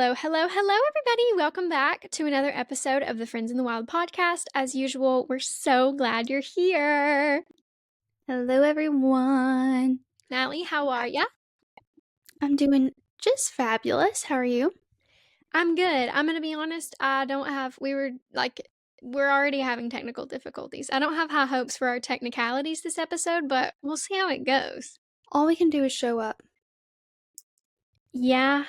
Hello, hello, hello, everybody. Welcome back to another episode of the Friends in the Wild podcast. As usual, we're so glad you're here. Hello, everyone. Natalie, how are ya? I'm doing just fabulous. How are you? I'm good. I'm going to be honest. We're already having technical difficulties. I don't have high hopes for our technicalities this episode, but we'll see how it goes. All we can do is show up. Yeah.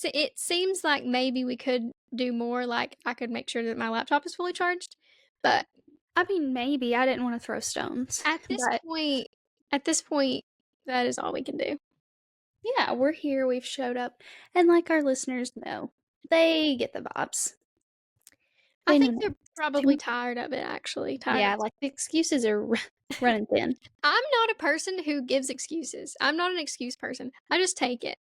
It seems like maybe we could do more. Like, I could make sure that my laptop is fully charged, but I mean, maybe. I didn't want to throw stones. at this point, that is all we can do. Yeah, we're here. We've showed up. And like our listeners know, they get the vibes. I think they're probably tired of it, actually. Yeah, like the excuses are running thin. I'm not a person who gives excuses. I'm not an excuse person. I just take it.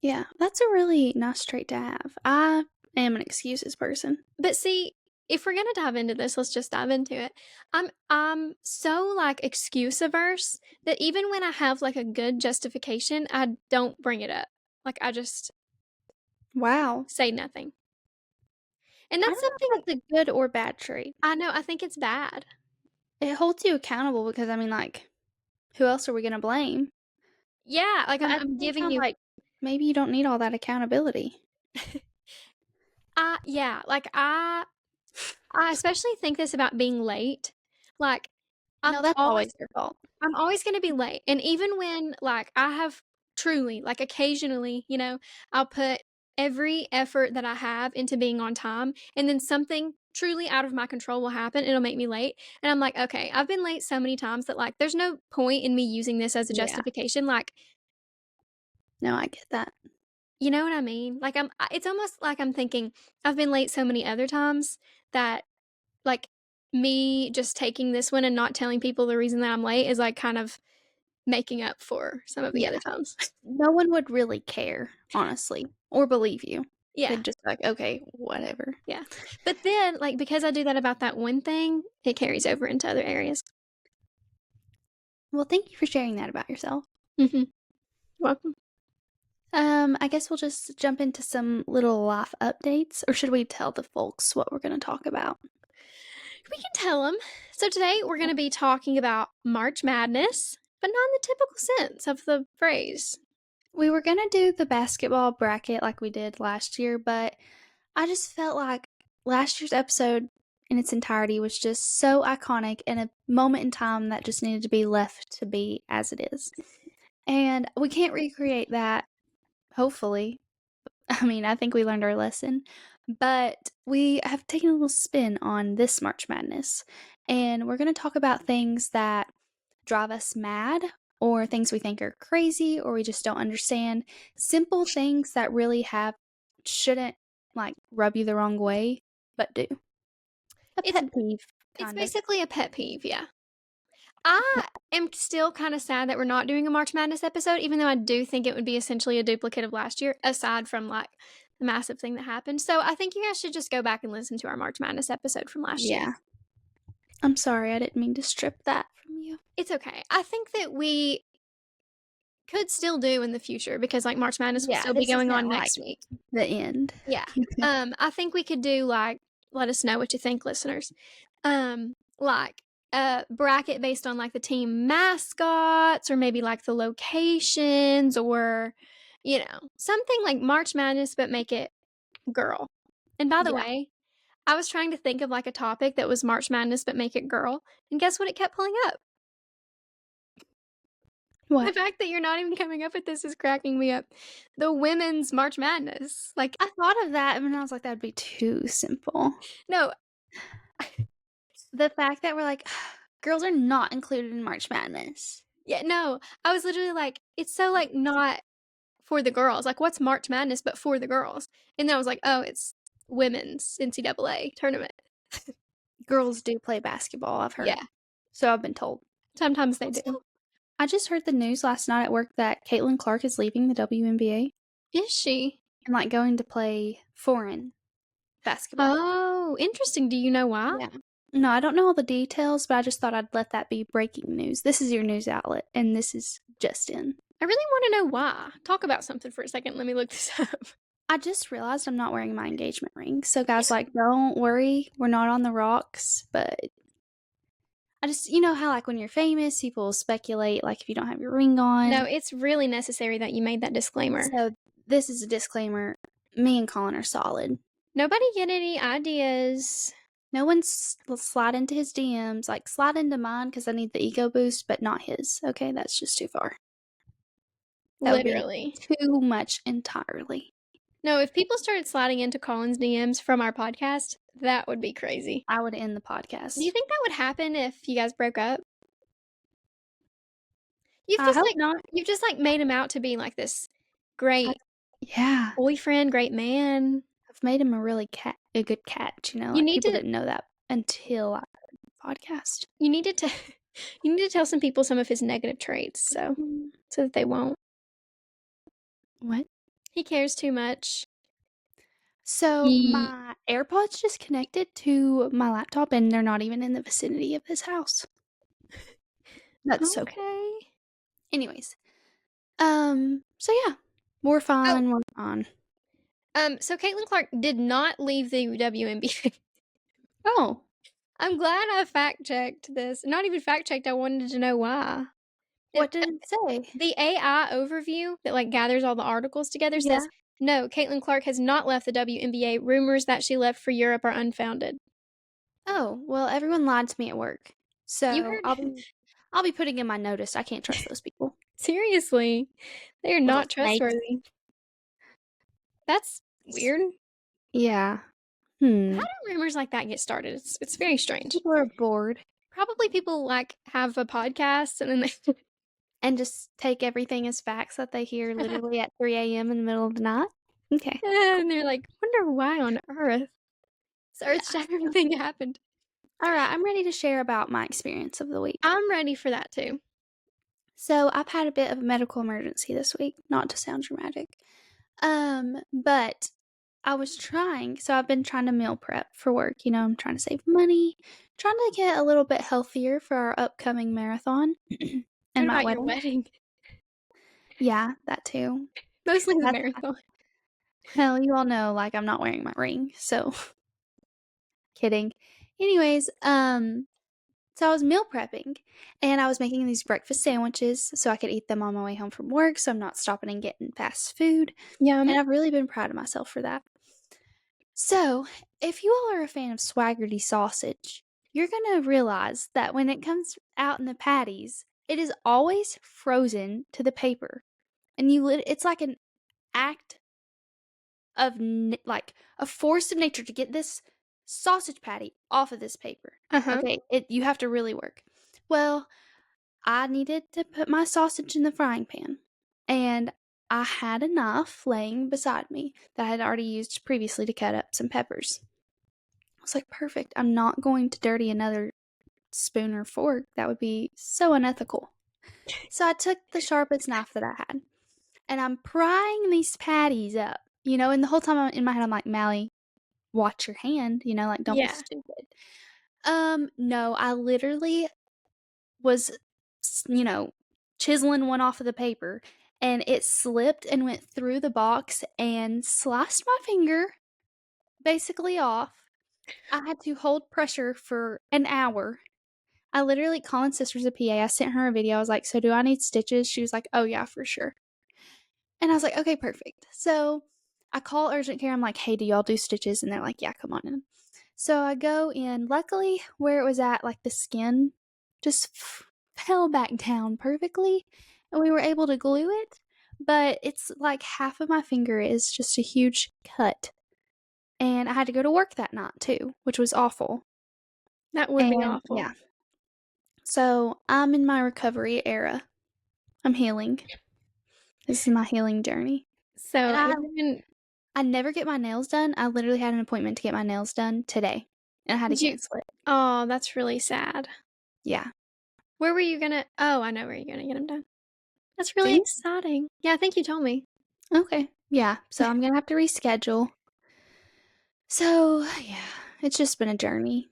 Yeah, that's a really nice trait to have. I am an excuses person. But see, if we're gonna dive into this, let's just dive into it. I'm so like excuse averse that even when I have like a good justification, I don't bring it up. Like I just Wow. say nothing. And I that's don't know something if that's a good or bad trait. I know, I think it's bad. It holds you accountable because, I mean, like, who else are we going to blame? Yeah, like But at I'm the same giving time, you like, maybe you don't need all that accountability. I especially think this about being late. Like No, that's always your fault. I'm always going to be late. And even when like I have truly like occasionally, I'll put every effort that I have into being on time and then something truly out of my control will happen. It'll make me late. And I'm like, okay, I've been late so many times that like there's no point in me using this as a Yeah. justification. Like, No, I get that. you know what I mean? Like it's almost like I'm thinking I've been late so many other times that like me just taking this one and not telling people the reason that I'm late is like kind of making up for some of the Yeah. other times. No one would really care, honestly, or believe you. Yeah. They'd just be like, okay, whatever. Yeah. But then, like, because I do that about that one thing, it carries over into other areas. Well, thank you for sharing that about yourself. Mm-hmm. Welcome. I guess we'll just jump into some little life updates, or should we tell the folks what we're going to talk about? We can tell them. So today we're going to be talking about March Madness, but not in the typical sense of the phrase. We were going to do the basketball bracket like we did last year, but I just felt like last year's episode in its entirety was just so iconic and a moment in time that just needed to be left to be as it is. And we can't recreate that, hopefully. I mean, I think we learned our lesson. But we have taken a little spin on this March Madness. And we're going to talk about things that drive us mad or things we think are crazy or we just don't understand. Simple things that really shouldn't like rub you the wrong way, but do. A pet peeve. It's Kind of. basically a pet peeve, yeah. I am still kind of sad that we're not doing a March Madness episode, even though I do think it would be essentially a duplicate of last year, aside from like the massive thing that happened. So I think you guys should just go back and listen to our March Madness episode from last year. Yeah. I'm sorry, I didn't mean to strip that from you. It's okay. I think that we could still do in the future because like March Madness will still be going on next week. The end. Yeah. I think we could do like let us know what you think, listeners. Like a bracket based on like the team mascots or maybe like the locations or something like March Madness but make it girl. And by the way, I was trying to think of like a topic that was March Madness but make it girl, and guess what it kept pulling up? What? The fact that you're not even coming up with this is cracking me up. The women's March Madness. Like, I thought of that and I was like, that would be too simple. no. The fact that we're like, girls are not included in March Madness. Yeah, no. I was literally like, it's so like not for the girls. Like, what's March Madness but for the girls? And then I was like, oh, it's women's NCAA tournament. Girls do play basketball, I've heard. Yeah. So I've been told. Sometimes they do. I just heard the news last night at work that Caitlin Clark is leaving the WNBA. Is she? And like going to play foreign basketball. Oh, interesting. Do you know why? Yeah. No, I don't know all the details, but I just thought I'd let that be breaking news. This is your news outlet, and this is just in. I really want to know why. Talk about something for a second. Let me look this up. I just realized I'm not wearing my engagement ring. So guys, like, don't worry, we're not on the rocks, but I just, you know how like when you're famous, people speculate like if you don't have your ring on. No, it's really necessary that you made that disclaimer. So this is a disclaimer. Me and Colin are solid. Nobody get any ideas. No one's slide into his DMs. Like, slide into mine because I need the ego boost, but not his. Okay, that's just too far. That would be Literally. too much entirely. No, if people started sliding into Colin's DMs from our podcast, that would be crazy. I would end the podcast. Do you think that would happen if you guys broke up? I hope not. You've just like made him out to be like this great Yeah, boyfriend, great man. I've made him a good catch. You know, You like, need people to- didn't know that until I heard the podcast. You need to you need to tell some people some of his negative traits so that they won't. What? He cares too much. So He- my AirPods just connected to my laptop, and they're not even in the vicinity of his house. That's so cool. okay. Anyways, so yeah, we're fine. We're fine. So Caitlin Clark did not leave the WNBA. Oh, I'm glad I fact checked this. Not even fact checked. I wanted to know why. what did it say? The AI overview that like gathers all the articles together Yeah. says no. Caitlin Clark has not left the WNBA. Rumors that she left for Europe are unfounded. Oh, well, everyone lied to me at work, so You heard- I'll be putting in my notice. I can't trust those people. Seriously, they are not Little snakes. trustworthy. That's weird. Yeah. How do rumors like that get started? It's very strange. People are bored Probably people like have a podcast and then they and just take everything as facts that they hear literally at 3 a.m. in the middle of the night. Okay. and they're like, wonder why on earth this earth-shattering thing happened. All right, I'm ready to share about my experience of the week. I'm ready for that too. So I've had a bit of a medical emergency this week, not to sound dramatic. But I was trying, so I've been trying to meal prep for work. You know, I'm trying to save money, trying to get a little bit healthier for our upcoming marathon and What my about your wedding. wedding? Yeah, that too. Mostly the That's- marathon. Hell, you all know, like, I'm not wearing my ring, so kidding. Anyways, so I was meal prepping and I was making these breakfast sandwiches so I could eat them on my way home from work, so I'm not stopping and getting fast food. Yum. And I've really been proud of myself for that. So, if you all are a fan of Swaggerty sausage, you're going to realize that when it comes out in the patties, it is always frozen to the paper. And it's like an act of like a force of nature to get this sausage patty off of this paper. Uh-huh. Okay, you have to really work. Well, I needed to put my sausage in the frying pan, and I had a knife laying beside me that I had already used previously to cut up some peppers. I was like, perfect. I'm not going to dirty another spoon or fork. That would be so unethical. So I took the sharpest knife that I had, and I'm prying these patties up, you know, and the whole time in my head, I'm like, Mally, watch your hand, you know, like, don't Yeah. be stupid. No, I literally was, you know, chiseling one off of the paper, and it slipped and went through the box and sliced my finger basically off. I had to hold pressure for an hour. I literally, Colin's sister's a PA. I sent her a video. I was like, so do I need stitches? She was like, oh yeah, for sure. And I was like, okay, perfect. So I call urgent care. I'm like, hey, do y'all do stitches? And they're like, yeah, come on in. So I go in. Luckily, where it was at, like the skin just fell back down perfectly, and we were able to glue it. But it's like half of my finger is just a huge cut. And I had to go to work that night too, which was awful. That would be And, awful. Yeah. So I'm in my recovery era. I'm healing. This is my healing journey. So And I never get my nails done. I literally had an appointment to get my nails done today, and I had to Did you- cancel it. oh, that's really sad. Yeah. Where were you gonna? Oh, I know where you're gonna get them done. That's really you? exciting. Yeah, I think you told me. Okay. Yeah. So I'm gonna have to reschedule. So yeah, it's just been a journey.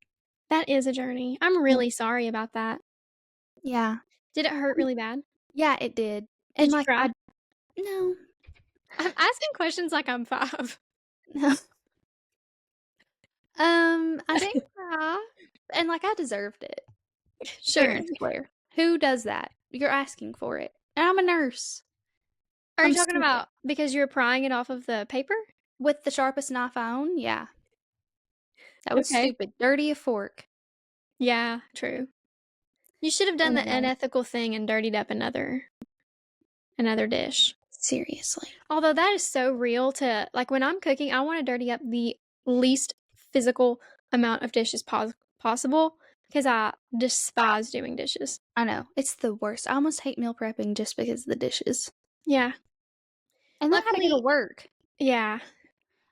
That is a journey. I'm really sorry about that. Yeah. Did it hurt really bad? Yeah, it did. Did And you like cry? no. I'm asking questions like I'm 5. No. I didn't cry, and, like, I deserved it, fair Sure. and square. Who does that? You're asking for it, and I'm a nurse. Are you I'm talking stupid. about because you were prying it off of the paper? With the sharpest knife I own? Yeah. That was Okay. stupid. Dirty a fork. Yeah, true. You should have done the Anyway. unethical thing and dirtied up another dish. Seriously. Although that is so real to like when I'm cooking, I want to dirty up the least physical amount of dishes possible because I despise doing dishes. I know. It's the worst. I almost hate meal prepping just because of the dishes. Yeah. And then I gotta go to Luckily, work. yeah.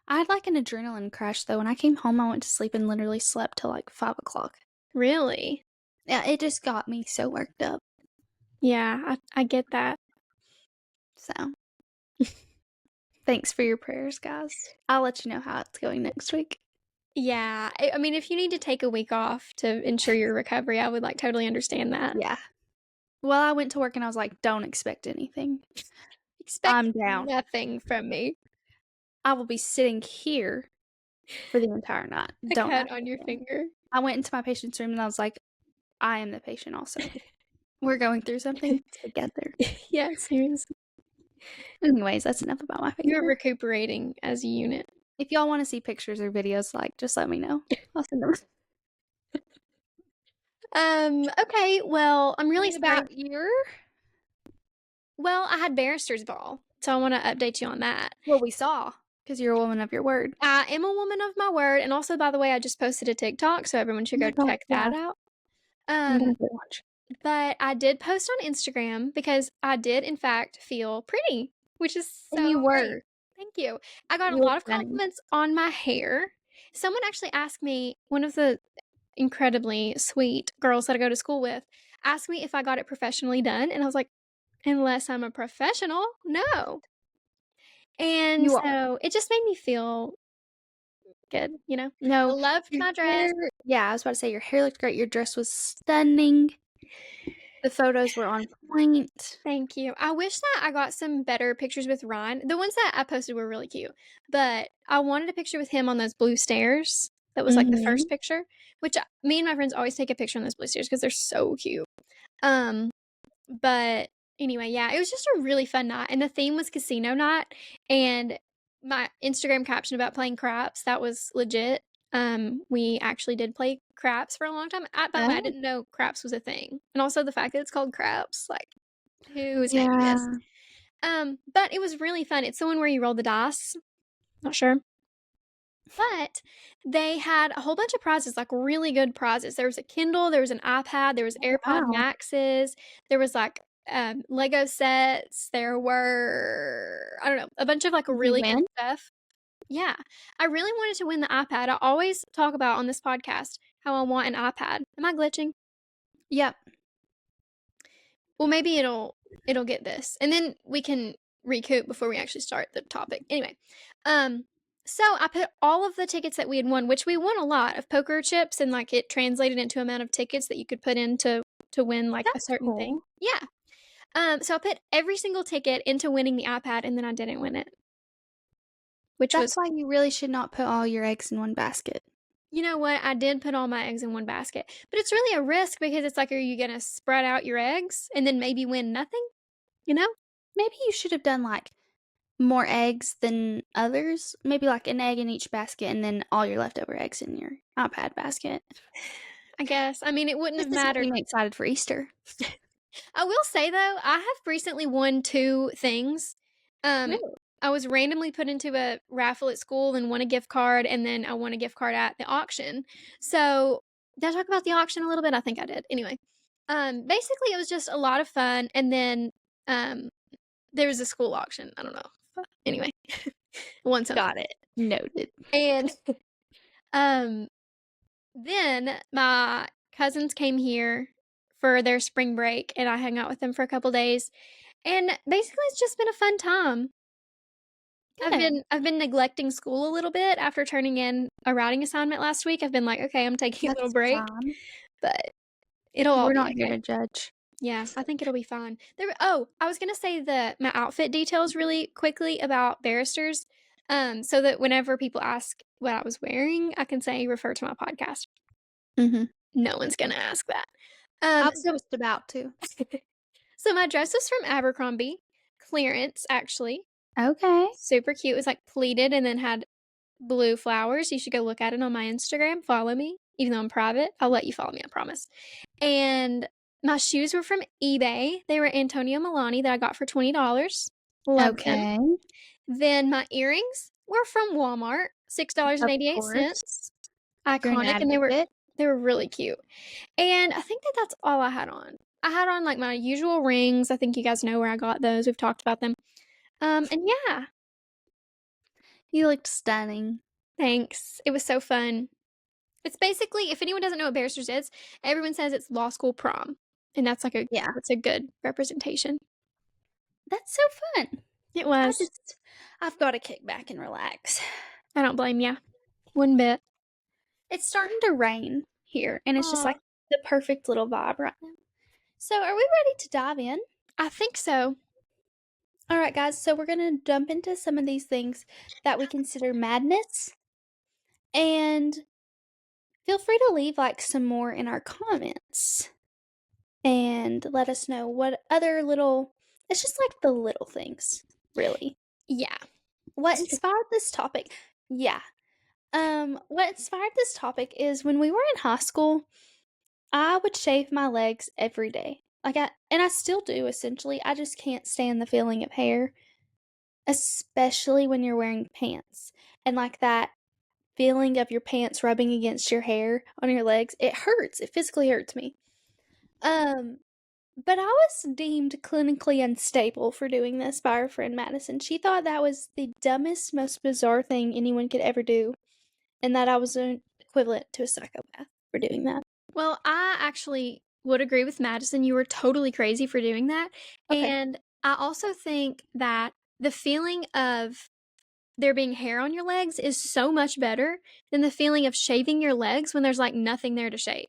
I had, like, an adrenaline crash, though. When I came home, I went to sleep and literally slept till, like, 5 o'clock. Really? Yeah, it just got me so worked up. Yeah, I get that. So, thanks for your prayers, guys. I'll let you know how it's going next week. Yeah. I mean, if you need to take a week off to ensure your recovery, I would like totally understand that. Yeah. Well, I went to work and I was like, don't expect anything. Expect I'm down. nothing from me. I will be sitting here for the entire night. A Don't cut ask on your anything. finger. I went into my patient's room and I was like, I am the patient also. We're going through something together. Yeah, seriously. Anyways, that's enough about my You're finger. recuperating as a unit. If y'all want to see pictures or videos, like, just let me know. I'll send them. Okay, well, I'm really What sorry. about your? Well, I had barrister's ball, so I want to update you on that. Well, we saw, because you're a woman of your word. I am a woman of my word, and also, by the way, I just posted a TikTok, so everyone should Oh go my God, check that yeah. out. I'm gonna go watch. But I did post on Instagram because I did, in fact, feel pretty, which is so And you great. were. Thank you. I got a You look lot of stunning. compliments on my hair. Someone actually asked me, one of the incredibly sweet girls that I go to school with, asked me if I got it professionally done. And I was like, unless I'm a professional, no. And You are. so it just made me feel good, you know? I No, loved your my dress. hair. Yeah, I was about to say your hair looked great. Your dress was stunning. The photos were on point. Thank you. I wish that I got some better pictures with Ryan. The ones that I posted were really cute, but I wanted a picture with him on those blue stairs. That was like the first picture, which me and my friends always take a picture on those blue stairs because they're so cute. But anyway, yeah, it was just a really fun night, and the theme was casino night. And my Instagram caption about playing craps, that was legit. We actually did play craps for a long time. By the way, I didn't know craps was a thing, and also the fact that it's called craps, like who is making this? But it was really fun. It's the one where you roll the dice. Not sure. But they had a whole bunch of prizes, like really good prizes. There was a Kindle, there was an iPad, there was AirPod Wow. Maxes, there was like Lego sets, there were I don't know, a bunch of like really good win? stuff. Yeah. I really wanted to win the iPad. I always talk about on this podcast how I want an iPad. Am I glitching? Yep. Well, maybe it'll get this. And then we can recoup before we actually start the topic. Anyway, so I put all of the tickets that we had won, which we won a lot of poker chips, and like it translated into amount of tickets that you could put in to win like a certain thing. Yeah. So I put every single ticket into winning the iPad, and then I didn't win it. Which That's was why you really should not put all your eggs in one basket. You know what? I did put all my eggs in one basket, but it's really a risk because it's like, are you gonna spread out your eggs and then maybe win nothing? You know? Maybe you should have done, like, more eggs than others. Maybe, like, an egg in each basket and then all your leftover eggs in your iPad basket. I guess. I mean, it wouldn't have This is mattered. getting me excited for Easter. I will say though, I have recently won 2 things. Really? I was randomly put into a raffle at school and won a gift card, and then I won a gift card at the auction. So, did I talk about the auction a little bit? I think I did. Anyway, basically it was just a lot of fun, and then there was a school auction. I don't know. Anyway, won something. Got it. Noted. And then my cousins came here for their spring break, and I hung out with them for a couple days. And basically it's just been a fun time. I've been neglecting school a little bit after turning in a writing assignment last week. I've been like, okay, I'm taking a little break, Fine. but it'll all We're be not here okay. to judge. Yeah, I think it'll be fun. I was gonna say my outfit details really quickly about barristers, so that whenever people ask what I was wearing, I can say refer to my podcast. Mhm. No one's gonna ask that. I was So just about to. so my dress was from Abercrombie, clearance actually, Okay. super cute. It was like pleated and then had blue flowers. You should go look at it on my Instagram. Follow me, even though I'm private. I'll let you follow me, I promise. And my shoes were from eBay. They were Antonio Milani that I got for $20. Love them. Okay. Then my earrings were from Walmart, Of course. $6.88. You're an Iconic, and advocate. they were really cute. And I think that's all I had on. I had on like my usual rings. I think you guys know where I got those. We've talked about them. And yeah, You looked stunning. thanks. It was so fun. It's basically, if anyone doesn't know what Barristers is, everyone says it's law school prom. And that's Yeah. that's a good representation. That's so fun. It was. I've got to kick back and relax. I don't blame ya. One bit. It's starting to rain here, and it's just Aw. like the perfect little vibe right now. So, are we ready to dive in? I think so. All right, guys. So, we're going to jump into some of these things that we consider madness. And feel free to leave like some more in our comments and let us know what other it's just like the little things, really. Yeah. What inspired this topic? Yeah. What inspired this topic is when we were in high school, I would shave my legs every day. And I still do essentially. I just can't stand the feeling of hair, especially when you're wearing pants. And like that feeling of your pants rubbing against your hair on your legs, it hurts. It physically hurts me. But I was deemed clinically unstable for doing this by our friend Madison. She thought that was the dumbest, most bizarre thing anyone could ever do, and that I was an equivalent to a psychopath for doing that. Well, I actually would agree with Madison. You were totally crazy for doing that. Okay. And I also think that the feeling of there being hair on your legs is so much better than the feeling of shaving your legs when there's like nothing there to shave.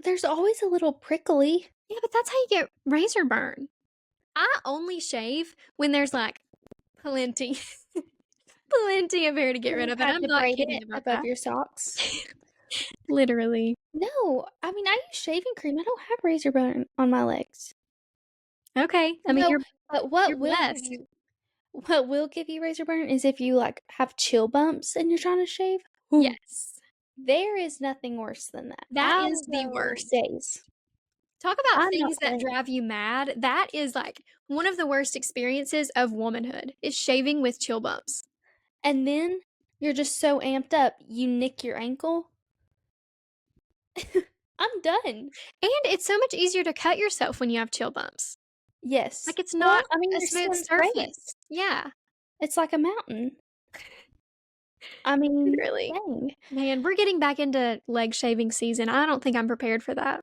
There's always a little prickly. Yeah, but that's how you get razor burn. I only shave when there's like plenty, plenty of hair to get rid of, and Have I'm to not braid kidding it about above that. your socks. Literally. No, I mean I use shaving cream. I don't have razor burn on my legs. Okay. I mean, No, but what you're will blessed. what will give you razor burn is if you like have chill bumps and you're trying to shave. Ooh. Yes. There is nothing worse than that. That is the worst. Days. Talk about I'm things not that saying- drive you mad. That is like one of the worst experiences of womanhood is shaving with chill bumps. And then you're just so amped up, you nick your ankle. I'm done. And it's so much easier to cut yourself when you have chill bumps. Yes. Like it's not I mean, a your smooth skin's surface. great. Yeah. It's like a mountain. I mean, Really. dang. Man, we're getting back into leg shaving season. I don't think I'm prepared for that.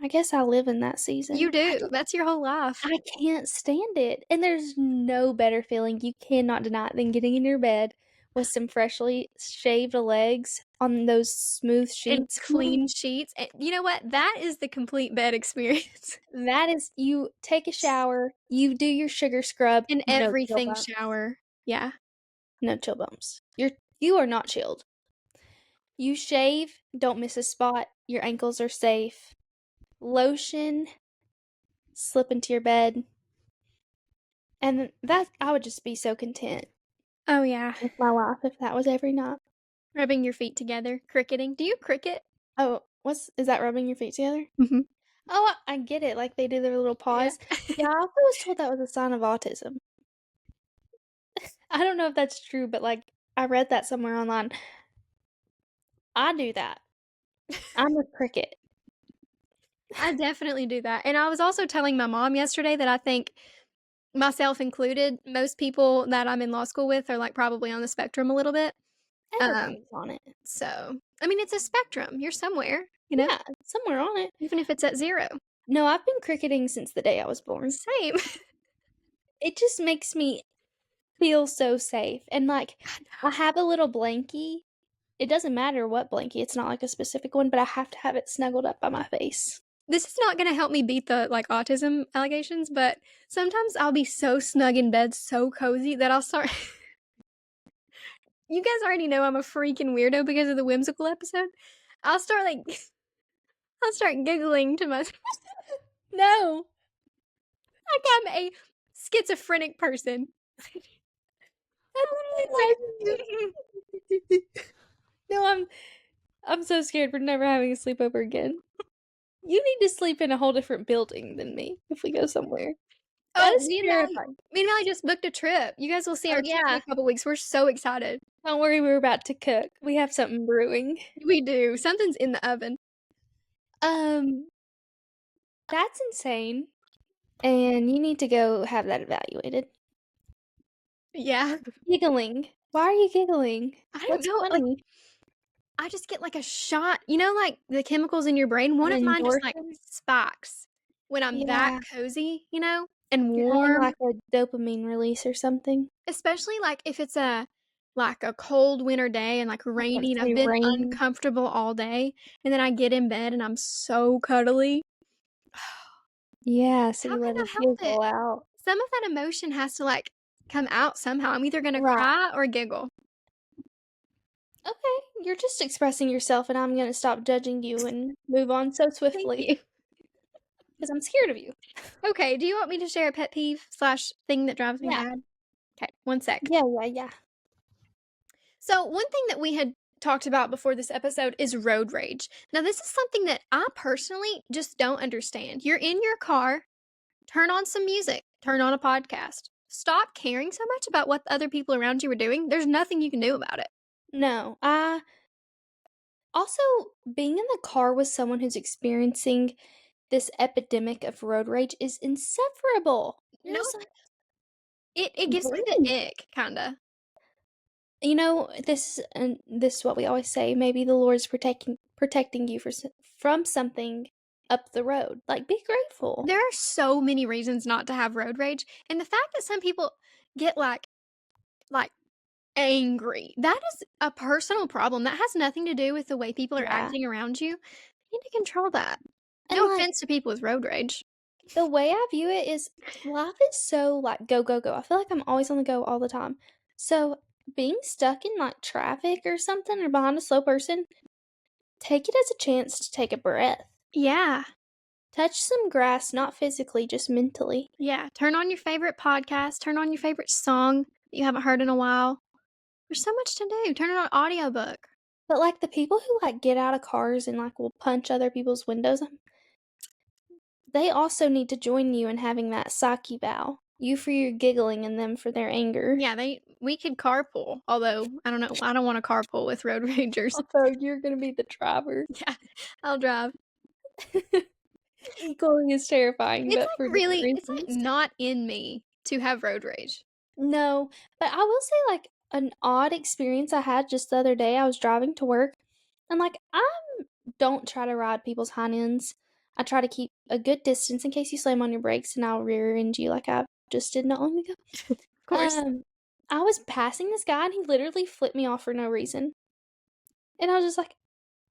I guess I live in that season. You do. That's your whole life. I can't stand it. And there's no better feeling, you cannot deny it, than getting in your bed with some freshly shaved legs on those smooth sheets. And clean sheets. And you know what? That is the complete bed experience. That is, you take a shower, you do your sugar scrub, And no chill everything bumps. shower. Yeah. No chill bumps. You are not chilled. You shave, don't miss a spot. Your ankles are safe. Lotion, slip into your bed. And that I would just be so content Oh, yeah. with my life if that was every night. Rubbing your feet together. Cricketing. Do you cricket? Oh, is that rubbing your feet together? Mm-hmm. Oh, I get it. Like they do their little paws. Yeah, I was told that was a sign of autism. I don't know if that's true, but like I read that somewhere online. I do that. I'm a cricket. I definitely do that. And I was also telling my mom yesterday that I think, myself included, most people that I'm in law school with are like probably on the spectrum a little bit. Everybody's on it. So, I mean, it's a spectrum. You're somewhere, you know, Yeah, somewhere on it. even if it's at 0. No, I've been cricketing since the day I was born. Same. It just makes me feel so safe. And like I have a little blankie. It doesn't matter what blankie. It's not like a specific one, but I have to have it snuggled up by my face. this is not gonna help me beat the, like, autism allegations, but sometimes I'll be so snug in bed, so cozy that I'll start you guys already know I'm a freaking weirdo because of the whimsical episode. I'll start, like I'll start giggling to myself. No. Like I'm a schizophrenic person. No, I'm so scared for never having a sleepover again. You need to sleep in a whole different building than me if we go somewhere. That is me and Melly just booked a trip. You guys will see our trip in a couple weeks. We're so excited. Don't worry, we're about to cook. We have something brewing. We do. Something's in the oven. That's insane. And you need to go have that evaluated. Yeah. Giggling. Why are you giggling? I don't know. Like, I just get like a shot. You know, like the chemicals in your brain? One of mine just like spikes when I'm that cozy, you know, and warm. Like a dopamine release or something. Especially like if it's a cold winter day and like rainy and I've been uncomfortable all day, and then I get in bed and I'm so cuddly. Yeah, so you let it giggle out. Some of that emotion has to like come out somehow. I'm either gonna cry or giggle. Okay, you're just expressing yourself, and I'm gonna stop judging you and move on so swiftly. Because I'm scared of you. Okay, do you want me to share a pet peeve / thing that drives me mad? Okay, one sec. Yeah. So one thing that we had talked about before this episode is road rage. Now, this is something that I personally just don't understand. You're in your car, turn on some music, turn on a podcast. Stop caring so much about what the other people around you are doing. There's nothing you can do about it. No, also, being in the car with someone who's experiencing this epidemic of road rage is insufferable. No, it gives me the ick, kinda. You know, this is what we always say. Maybe the Lord's protecting you from something up the road. Like, be grateful. There are so many reasons not to have road rage, and the fact that some people get like angry, that is a personal problem. That has nothing to do with the way people are acting around you. You need to control that. And no offense to people with road rage. The way I view it is life is so like go, go, go. I feel like I'm always on the go all the time. So being stuck in like traffic or something or behind a slow person, take it as a chance to take a breath. Yeah. Touch some grass, not physically, just mentally. Yeah. Turn on your favorite podcast. Turn on your favorite song that you haven't heard in a while. There's so much to do. Turn on an audiobook. But like the people who like get out of cars and like will punch other people's windows, they also need to join you in having that sake eval. You for your giggling and them for their anger. Yeah, we could carpool. Although, I don't know. I don't want to carpool with road ragers. So you're going to be the driver. Yeah, I'll drive. Equaling is terrifying. It's but like for really, it's like not in me to have road rage. No, but I will say like an odd experience I had just the other day. I was driving to work, and like I don't try to ride people's hind ends. I try to keep a good distance in case you slam on your brakes, and I'll rear end you like I just did not long ago. Of course. I was passing this guy, and he literally flipped me off for no reason. And I was just like,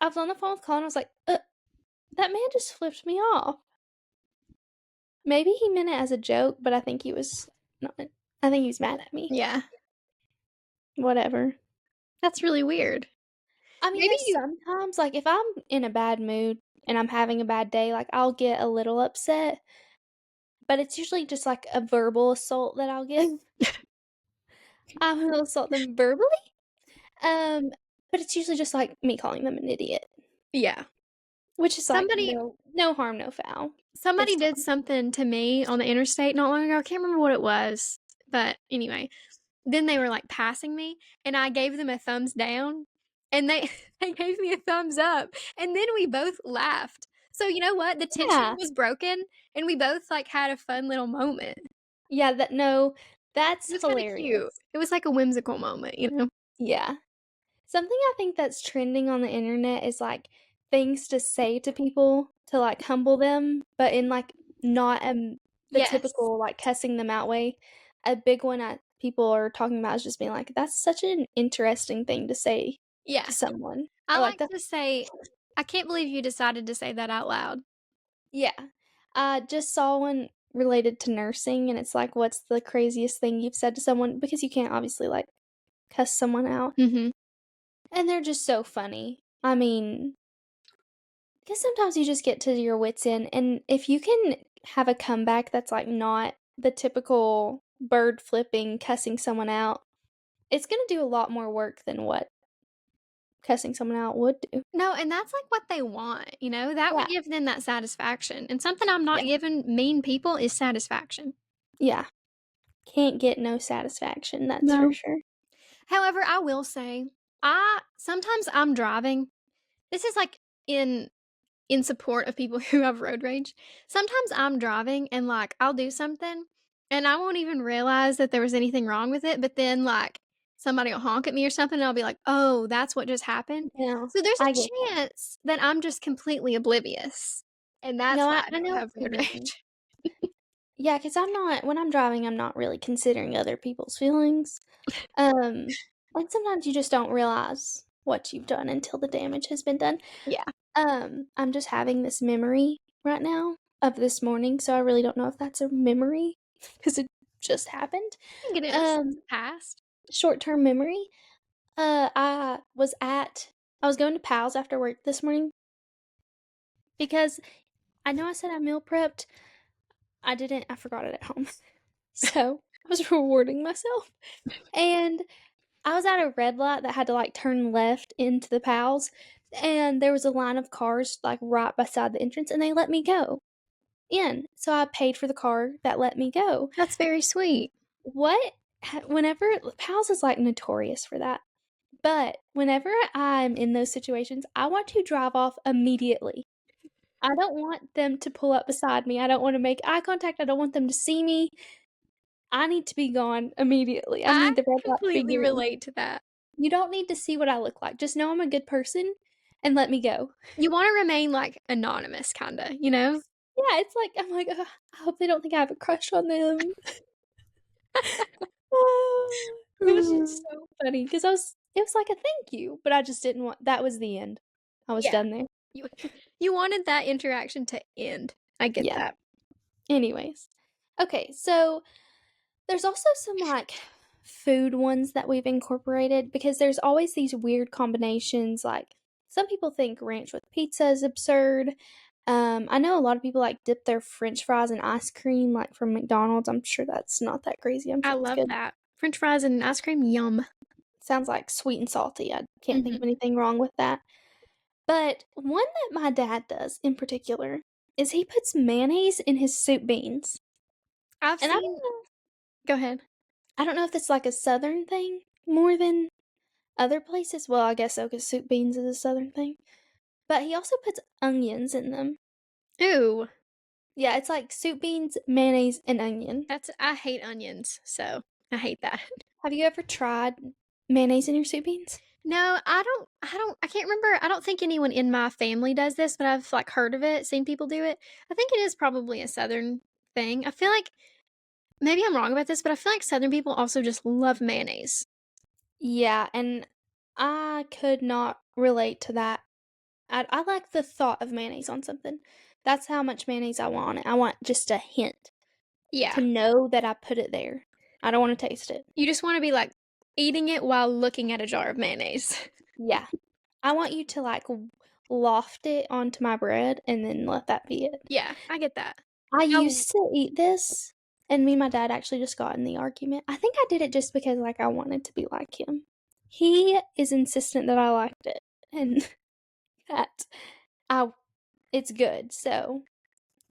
I was on the phone with Colin. I was like, that man just flipped me off. Maybe he meant it as a joke, but I think he was not. I think he was mad at me. Yeah. Whatever. That's really weird. I mean, maybe sometimes, like, if I'm in a bad mood and I'm having a bad day, like, I'll get a little upset. But it's usually just, like, a verbal assault that I'll get. I will assault them verbally. But it's usually just, like, me calling them an idiot. Yeah. Which is, like, no harm, no foul. Somebody did something to me on the interstate not long ago. I can't remember what it was. But anyway, then they were, like, passing me, and I gave them a thumbs down. And they gave me a thumbs up, and then we both laughed. So you know what? The tension was broken, and we both like had a fun little moment. Yeah, that's hilarious. Cute. It was like a whimsical moment, you know? Yeah. Something I think that's trending on the internet is like things to say to people to like humble them, but in like not the typical like cussing them out way. A big one people are talking about is just being like, that's such an interesting thing to say. To someone. I like to say, I can't believe you decided to say that out loud. Yeah. I just saw one related to nursing, and it's like, "What's the craziest thing you've said to someone?" Because you can't obviously, like, cuss someone out, Mhm. and they're just so funny. I mean, because sometimes you just get to your wits' end, and if you can have a comeback that's, like, not the typical bird flipping, cussing someone out, it's gonna do a lot more work than what cussing someone out would do. No, and that's, like, what they want, you know? That Yeah, would give them that satisfaction, and something I'm not yeah, giving mean people is satisfaction. yeah. Can't get no satisfaction, that's for No. sure. However, I will say, sometimes I'm driving. This is, like, in in support of people who have road rage. Sometimes I'm driving and, like, I'll do something, and I won't even realize that there was anything wrong with it, but then, like, somebody will honk at me or something, and I'll be like, "Oh, that's what just happened?" Yeah, So there's I get a that. chance that I'm just completely oblivious, and that's No, why I I I don't know what have you road mean. rage. Yeah, because 'cause I'm not when I'm driving, I'm not really considering other people's feelings. Um, like, sometimes you just don't realize what you've done until the damage has been done. Yeah. I'm just having this memory right now of this morning, so I really don't know if that's a memory because it just happened. I think it is. It's Um, past. Short-term memory. I was going to Pal's after work this morning because I know I said I meal prepped. I didn't, I forgot it at home. So, I was rewarding myself, and I was at a red light that had to, like, turn left into the Pals, and there was a line of cars, like, right beside the entrance, and they let me go in. So I paid for the car that let me go. That's very sweet. What whenever Pals is, like, notorious for that, but whenever I'm in those situations, I want to drive off immediately. I don't want them to pull up beside me, I don't wanna make eye contact, I don't want them to see me. I need to be gone immediately. I I need the red light to be completely green. relate to that. You don't need to see what I look like, just know I'm a good person and let me go. You wanna remain, like, anonymous kinda, you know? Yeah, it's like I'm like, "Ugh, I hope they don't think I have a crush on them." It was just so funny because it was like a thank you, but I just didn't want that was the end. I was Yeah. done there. You you wanted that interaction to end. I get Yeah. that. Anyways. Okay, so there's also some, like, food ones that we've incorporated because there's always these weird combinations, like, some people think ranch with pizza is absurd. I know a lot of people, like, dip their french fries in ice cream, like, from McDonald's. I'm sure that's not that crazy. I'm I sure it's love good. that. French fries and ice cream, yum. Sounds like sweet and salty. I can't think of Mhm. anything wrong with that. But one that my dad does in particular is he puts mayonnaise in his soup beans. I've And seen Go ahead. I don't know if it's, like, a Southern thing more than other places. Well, I guess so, 'cause soup beans is a Southern thing. But he also puts onions in them. Ooh, Yeah, it's like soup beans, mayonnaise, and onion. I hate onions, so I hate that. Have you ever tried mayonnaise in your soup beans? No, I can't remember, I don't think anyone in my family does this, but I've, like, heard of it, seen people do it. I think it is probably a Southern thing. I feel like maybe I'm wrong about this, but I feel like Southern people also just love mayonnaise. Yeah, and I could not relate to that. I like the thought of mayonnaise on something. That's how much mayonnaise I want on it. I want just a hint to Yeah. know that I put it there. I don't wanna taste it. You just wanna be, like, eating it while looking at a jar of mayonnaise. Yeah. I want you to, like, loft it onto my bread and then let that be it. Yeah, I get that. I How used to eat this, and me and my dad actually just got in the argument. I think I did it just because, like, I wanted to be like him. He is insistent that I liked it, and that I it's good, so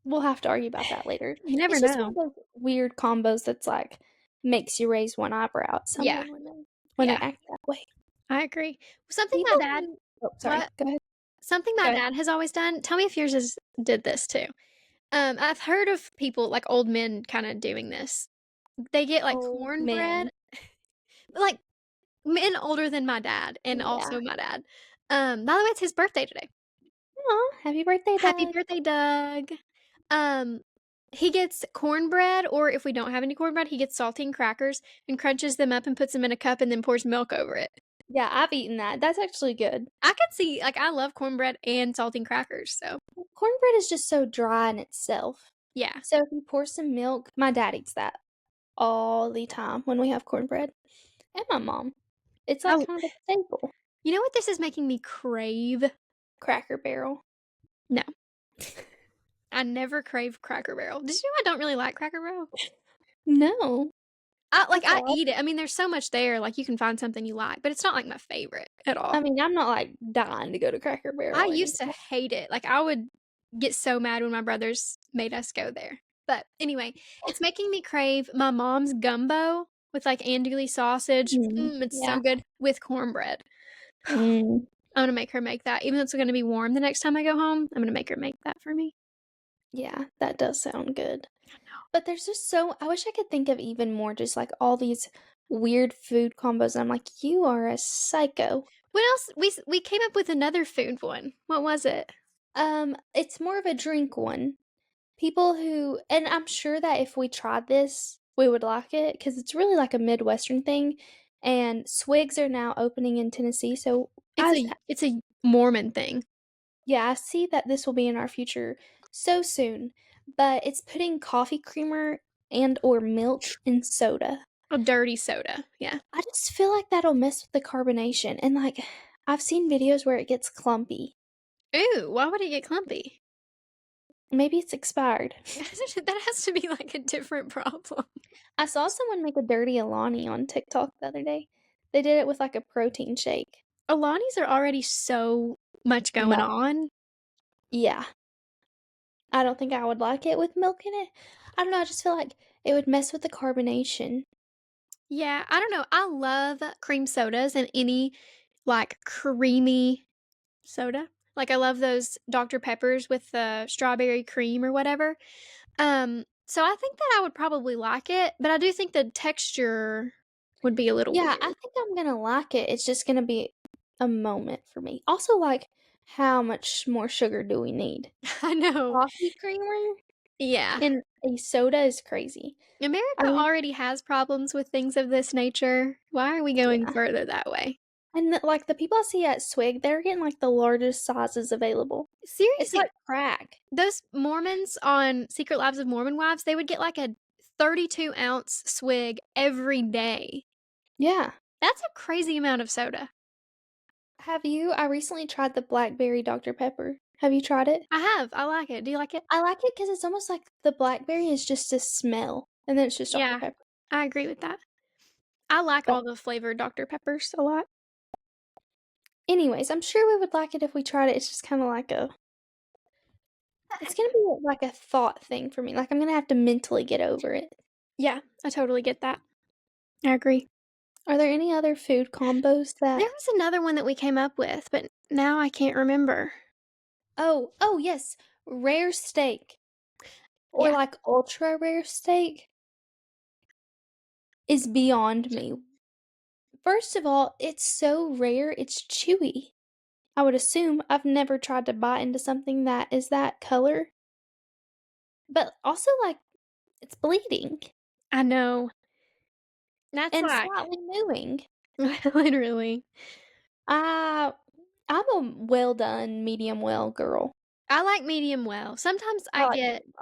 we'll have to argue about that later. You never It's just one know. of those weird combos that's, like, makes you raise one eyebrow at Yeah, someone when they yeah, act that way. I agree. Something my People dad who Oh, sorry. what? Go ahead. Something my Go ahead. dad has always done, tell me if yours is did this too. I've heard of people, like, old men kinda doing this. They get, like, Oh, cornbread man. like, men older than my dad and Yeah. also my dad. By the way, it's his birthday today. Aw, happy birthday, Happy Doug. birthday, Doug. Um, he gets cornbread, or if we don't have any cornbread, he gets saltine crackers and crunches them up and puts them in a cup and then pours milk over it. Yeah, I've eaten that. That's actually good. I could see, like, I love cornbread and saltine crackers, so Cornbread is just so dry in itself. yeah. So if you pour some milk, my dad eats that all the time when we have cornbread, and my mom. It's like Oh, kind of a staple. you know what this is making me crave? Cracker Barrel. No. I never crave Cracker Barrel. Did you know I don't really like Cracker Barrel? No, that's I odd. eat it. I mean, there's so much there, like, you can find something you like, but it's not, like, my favorite at all. I mean, I'm not like dying to go to Cracker I Barrel used to anytime. hate it. Like, I would get so mad when my brothers made us go there. But anyway, it's making me crave my mom's gumbo with, like, andouille sausage. It's so Yeah. good with cornbread. Mm, I'm gonna make her make that. Even though it's gonna be warm the next time I go home, I'm gonna make her make that for me. yeah, that does sound good. But there's just so I wish I could think of even more just like all these weird food combos. I'm like, you are a psycho. What else? We came up with another food one. What was it? It's more of a drink one. People who and I'm sure that if we tried this, we would like it because it's really like a Midwestern thing. And Swigs are now opening in Tennessee, so It's a Mormon thing. yeah, I see that this will be in our future so soon. But it's putting coffee creamer and or milk in soda. A dirty soda. Yeah. I just feel like that'll mess with the carbonation, and, like, I've seen videos where it gets clumpy. Ooh, why would it get clumpy? Maybe it's expired. That has to be like a different problem. I saw someone make a dirty Alani on TikTok the other day. They did it with, like, a protein shake. Alani's are already so much going No. on. Yeah. I don't think I would like it with milk in it. I don't know, I just feel like it would mess with the carbonation. Yeah, I don't know. I love cream sodas and any like creamy soda. Like I love those Dr. Peppers with the strawberry cream or whatever. So I think that I would probably like it, but I do think the texture would be a little Yeah, I weird. think I'm gonna like it, it's just gonna be a moment for me. Also, like, how much more sugar do we need? I know. Coffee creamer? Yeah. And a soda is crazy. I America mean already has problems with things of this nature. Why are we going yeah. further that way? And like, the people I see at Swig, they're getting, like, the largest sizes available. It's Seriously, like crack. those Mormons on Secret Lives of Mormon Wives, they would get like a 32-ounce swig every day. Yeah. That's a crazy amount of soda. I recently tried the blackberry Dr. Pepper. Have you tried it? I have. I like it. Do you like it? I like it because it's almost like the blackberry is just a smell, and then it's just Dr. Yeah, Pepper. I agree with that. I like But all the flavored Dr. Peppers a lot. anyways, I'm sure we would like it if we tried it. It's just kinda like a it's gonna be like a thought thing for me, like, I'm gonna have to mentally get over it. Yeah, I totally get that. I agree. Are there any other food combos that There was another one that we came up with, but now I can't remember. oh, yes, rare steak or, Yeah, like, ultra rare steak is beyond me. First of all, it's so rare, it's chewy. I would assume I've never tried to bite into something that is that color, but also, like, it's bleeding I know. That's and like slightly mooing. literally. I I'm a well done, medium well girl. I like medium well. I like medium well.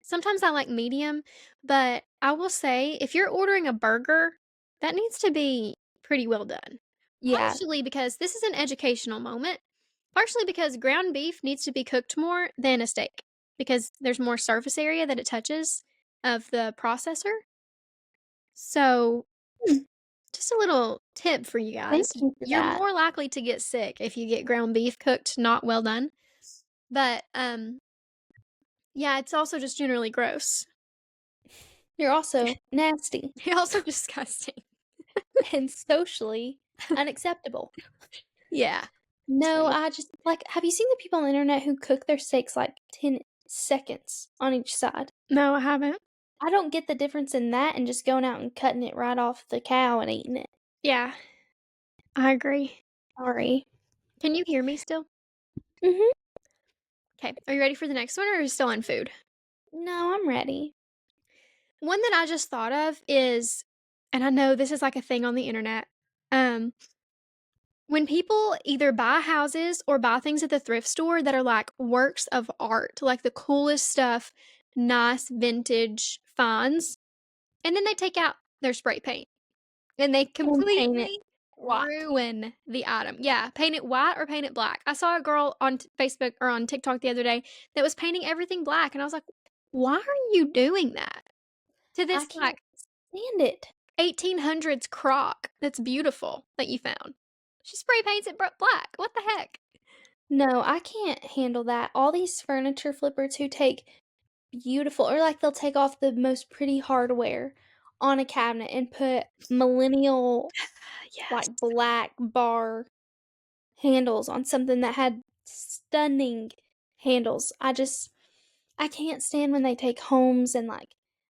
Sometimes I like medium, but I will say if you're ordering a burger, that needs to be pretty well done. Yeah, Partially because this is an educational moment, partially because ground beef needs to be cooked more than a steak because there's more surface area that it touches of the processor. So, hmm, just a little tip for you thank guys. you for You're that. more likely to get sick if you get ground beef cooked not well done. But yeah, it's also just generally gross. You're also nasty Also disgusting. and socially unacceptable. Yeah. No, So I just like, have you seen the people on the internet who cook their steaks like 10 seconds on each side? no, I haven't. I don't get the difference in that and just going out and cutting it right off the cow and eating it. Yeah, I agree. Sorry. Can you hear me still? Mhm. Okay. Are you ready for the next one or are you still on food? No, I'm ready. One that I just thought of is, and I know this is like a thing on the internet. Um, When people either buy houses or buy things at the thrift store that are like works of art, like the coolest stuff, nice vintage finds, and then they take out their spray paint and they And paint it completely white. ruin the item. Yeah, paint it white or paint it black. I saw a girl on Facebook or on TikTok the other day that was painting everything black, and I was like, why are you doing that to I this can't like stand it. 1800s crock that's beautiful that you found? She spray paints it black. What the heck? No, I can't handle that. All these furniture flippers who take beautiful or, like, they'll take off the most pretty hardware on a cabinet and put millennial, Yes. like, black bar handles on something that had stunning handles. I can't stand when they take homes and, like,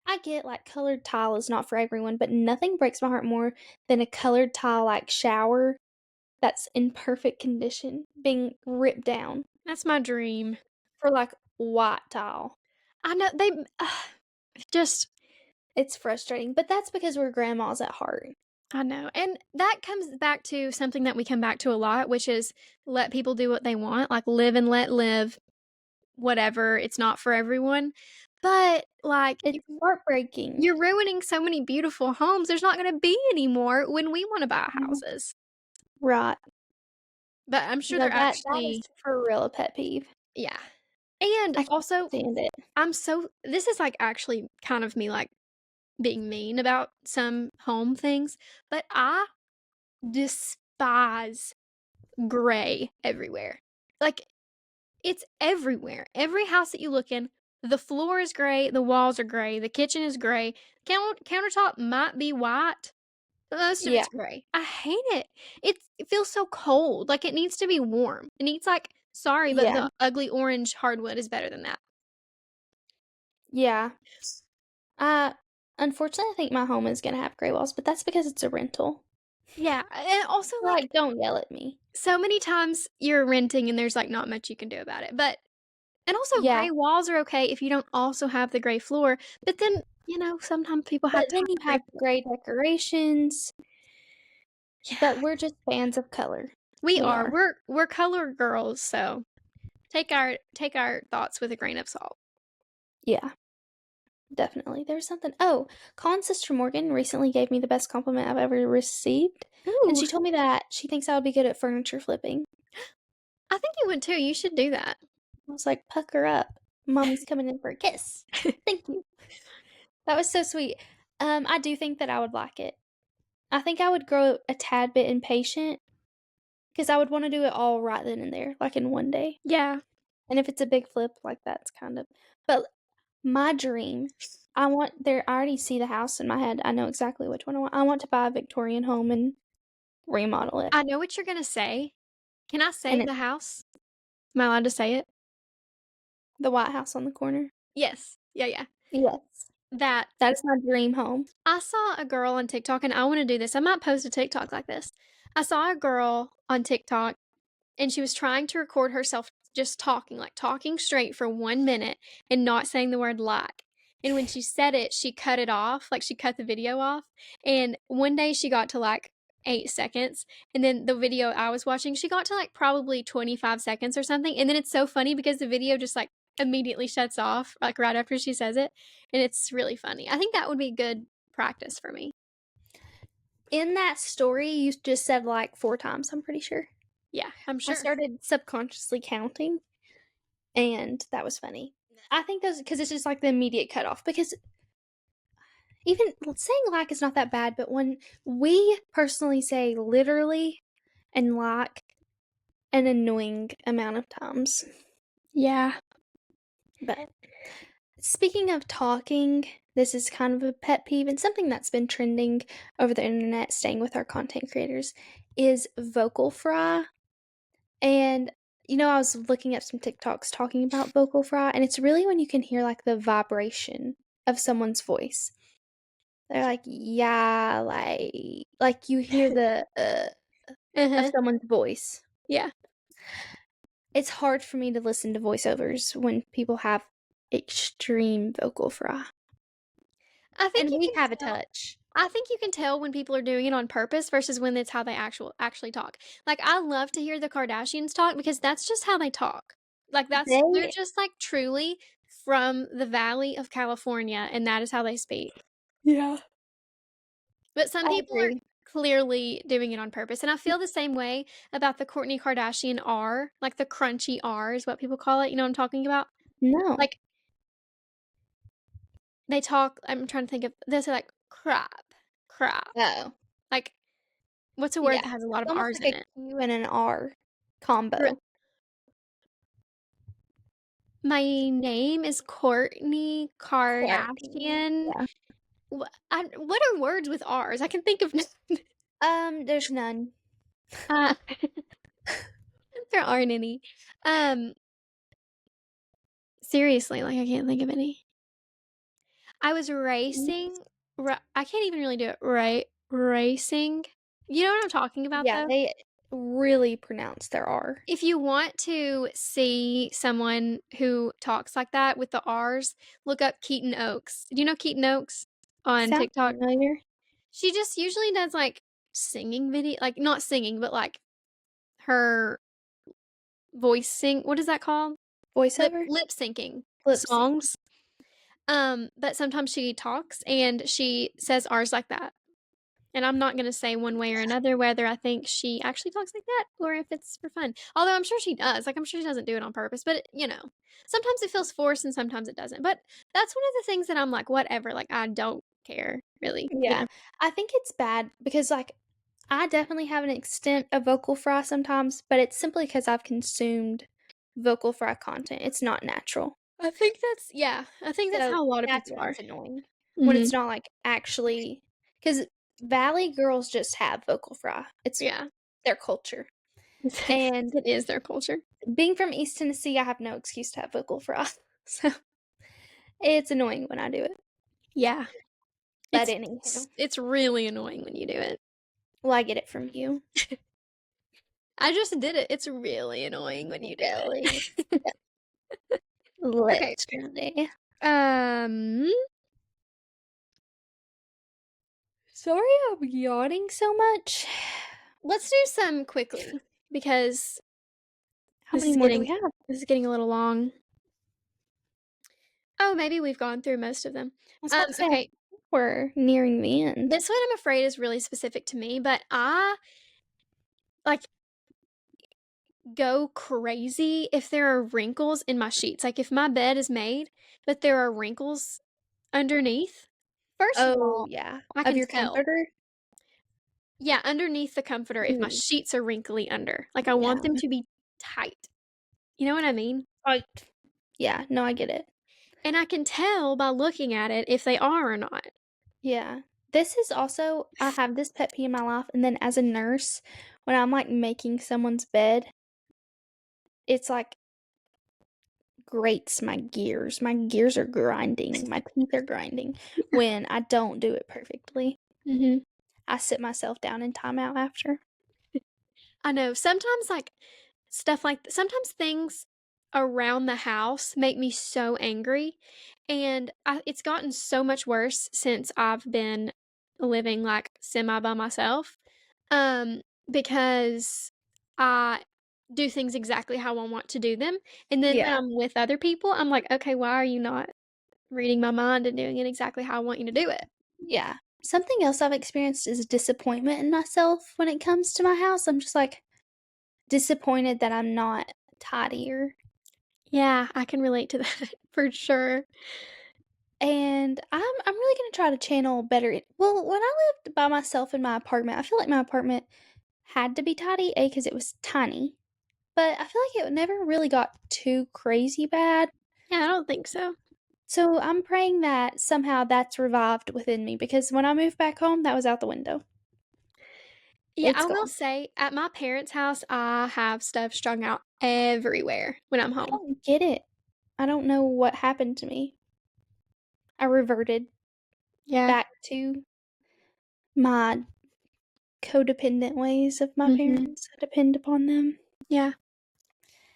I get, like, colored tile is not for everyone, but nothing breaks my heart more than a colored tile, like, shower that's in perfect condition being ripped down That's my dream. for, like, white tile. I know they just It's frustrating, but that's because we're grandmas at heart. I know. And that comes back to something that we come back to a lot, which is let people do what they want, like live and let live, whatever. It's not for everyone. But like It's heartbreaking. you're ruining so many beautiful homes. There's not going to be any more when we want to buy Mhm. houses. Right. But I'm sure No, they're that is actually, for real a pet peeve. yeah. And I can't also, stand it. this is like actually kind of me like being mean about some home things, but I despise gray everywhere. Like, it's everywhere. Every house that you look in, the floor is gray, the walls are gray, the kitchen is gray, countertop might be white, but most of Yeah. it's gray. I hate it. It feels so cold. Like, it needs to be warm. It needs, like, sorry, but Yeah. the ugly orange hardwood is better than that. Yeah. Uh, Unfortunately, I think my home is gonna have gray walls, but that's because it's a rental. Yeah, and also, like, Like, don't yell at me. so many times you're renting and there's, like, not much you can do about it, but and also Yeah. gray walls are okay if you don't also have the gray floor, but then, sometimes people have But to then have you the gray have floor. gray decorations, Yeah, but we're just fans of color. we We are. are. We're color girls, so take our thoughts with a grain of salt. Yeah, definitely. There's something Colin's sister Morgan recently gave me the best compliment I've ever received, and Ooh, she told me that she thinks I would be good at furniture flipping. I think you would too. You should do that. I was like, "Pucker up. Mommy's coming in for a kiss." Thank you. That was so sweet. I do think that I would like it. I think I would grow a tad bit impatient because I would wanna do it all right then and there, like, in one day. Yeah. And if it's a big flip, like, that's kind of but my dream, I already see the house in my head. I know exactly which one I want. I want to buy a Victorian home and remodel it. I know what you're gonna say. Can I say And it's the house? Am I allowed to say it? the White House on the corner. Yes. Yeah, yeah. Yes. That That is my dream home. I saw a girl on TikTok, and I wanna do this. I might post a TikTok like this. I saw a girl on TikTok, and she was trying to record herself just talking, like, talking straight for 1 minute and not saying the word "like." And when she said it, she cut it off, like, she cut the video off, and one day she got to, like, 8 seconds, and then the video I was watching, she got to, like, probably 25 seconds or something, and then it's so funny because the video just, like, immediately shuts off, like, right after she says it, and it's really funny. I think that would be good practice for me. In that story, you just said, like, 4 times, I'm pretty sure. Yeah, I'm I sure. started subconsciously counting, and that was funny. I think those because it's just, like, the immediate cutoff because even saying like is not that bad, but when we personally say literally and like an annoying amount of times. Yeah. But speaking of talking, this is kind of a pet peeve and something that's been trending over the internet, staying with our content creators, is vocal fry. And I was looking up some TikToks talking about vocal fry, and it's really when you can hear like the vibration of someone's voice. They're like, yeah, like you hear the of Uh-huh. someone's voice. Yeah. It's hard for me to listen to voiceovers when people have extreme vocal fry. I think And you we can have a tell touch. I think you can tell when people are doing it on purpose versus when it's how they actually talk. Like, I love to hear the Kardashians talk because that's just how they talk. Like, they're They just, like, truly from the Valley of California, and that is how they speak. Yeah. But some I people are agree. clearly doing it on purpose, and I feel the same way about the Kourtney Kardashian R, like, the crunchy R is what people call it, you know what I'm talking about? No. Like, they talk I'm trying to think of they'll say, like, "crap, crap." Oh. Like, what's a word Yeah. that has a lot It's of almost R's like in it? a Q and an R combo. My name is Kourtney Courtney. Kardashian. Yeah. What are words with R's? I can think of none. There's none. Uh, there aren't any. Um, seriously, like, I can't think of any. I was racing I can't even really do it right. Racing. You know what I'm talking about, Yeah, though? they really pronounce their R. If you want to see someone who talks like that with the R's, look up Keaton Oaks. Do you know Keaton Oaks on Sounds TikTok? familiar. She just usually does, like, singing video like, not singing, but, like, her voicing what is that called? Voiceover? Lip syncing Lip sync. songs. But sometimes she talks, and she says R's like that. And I'm not gonna say one way or another whether I think she actually talks like that or if it's for fun. Although I'm sure she does. Like, I'm sure she doesn't do it on purpose, but, sometimes it feels forced and sometimes it doesn't. But that's one of the things that I'm like, "Whatever," like, I don't care, really. Yeah. I think it's bad because, like, I definitely have an extent of vocal fry sometimes, but it's simply because I've consumed vocal fry content. It's not natural. I think that's So how a lot of that's people when are. it's annoying. When it's Mhm. not, like, actually, because Valley girls just have vocal fry. It's Yeah. their culture. And It is their culture. being from East Tennessee, I have no excuse to have vocal fry. So it's annoying when I do it. Yeah. But It's anywho, it's really annoying when you do it. well, I get it from you. I just did it. It's really annoying when you do Really. it. Okay. Literally. Um, Sorry I'm yawning so much. let's do some quickly because How many more do we have? this is getting a little long. Oh, maybe we've gone through most of them. I was about to say, I Okay. think we're nearing the end. This one I'm afraid is really specific to me, but I like go crazy if there are wrinkles in my sheets. Like if my bed is made, but there are wrinkles underneath. First of Oh, all, yeah. I Of can your tell. comforter? Yeah, underneath the comforter if my Mm, sheets are wrinkly under. Like I yeah. want them to be tight. You know what I mean? I Yeah, no, I get it. And I can tell by looking at it if they are or not. Yeah. This is also I have this pet peeve in my life, and then as a nurse, when I'm, like, making someone's bed, it's, like, grates my gears. My gears are grinding, my teeth are grinding when I don't do it perfectly. Mhm. I sit myself down in timeout after. I know. Sometimes like stuff like sometimes things around the house make me so angry and it's gotten so much worse since I've been living like semi by myself. Um because I do things exactly how I want to do them. And then when Yeah. I'm with other people, I'm like, "Okay, why are you not reading my mind and doing it exactly how I want you to do it?" Yeah. Something else I've experienced is disappointment in myself when it comes to my house. I'm just, like, disappointed that I'm not tidier. Yeah, I can relate to that for sure. And I'm really gonna try to channel better well, when I lived by myself in my apartment, I feel like my apartment had to be tidy, A, 'cause it was tiny, but I feel like it never really got too crazy bad. Yeah, I don't think so. So I'm praying that somehow that's revived within me because when I moved back home, that was out the window. Yeah, It's I will gone. say at my parents' house, I have stuff strung out everywhere when I'm I home. don't get it. I don't know what happened to me. I reverted Yeah. back to my codependent ways of my Mhm. parents. I depend upon them. Yeah,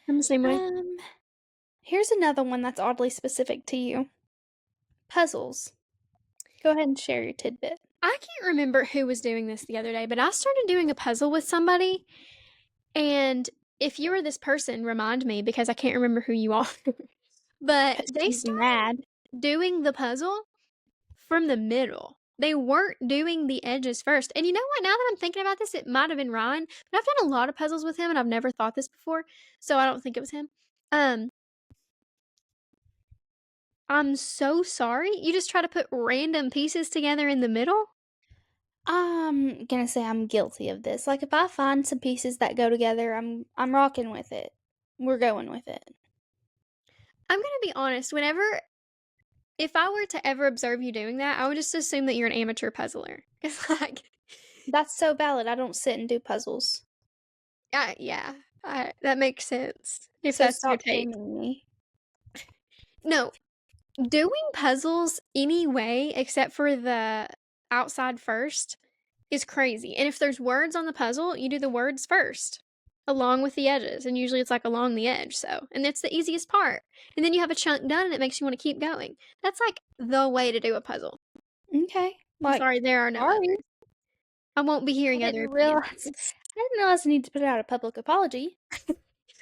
I'm the same way. Um, Here's another one that's oddly specific to you. Puzzles. Go ahead and share your tidbit. I can't remember who was doing this the other day, but I started doing a puzzle with somebody. And if you were this person, remind me because I can't remember who you are. But they She's started mad. doing the puzzle from the middle. They weren't doing the edges first. And you know what? Now that I'm thinking about this, it might have been Ryan, but I've done a lot of puzzles with him and I've never thought this before, so I don't think it was him. Um, I'm so sorry. You just try to put random pieces together in the middle? I'm gonna say I'm guilty of this. Like if I find some pieces that go together, I'm rocking with it. We're going with it. I'm gonna be honest, if I were to ever observe you doing that, I would just assume that you're an amateur puzzler. It's like, That's so valid. I don't sit and do puzzles. yeah, that makes sense if So that's your stop take. shaming me. No, doing puzzles anyway, except for the outside first, is crazy. And if there's words on the puzzle, you do the words first, along with the edges. And usually it's like along the edge. And that's the easiest part. And then you have a chunk done and it makes you want to keep going. That's like the way to do a puzzle. Okay. I'm Like, sorry, there are no sorry. others. I won't be I hearing other didn't opinions. realize. I didn't realize I need to put out a public apology. You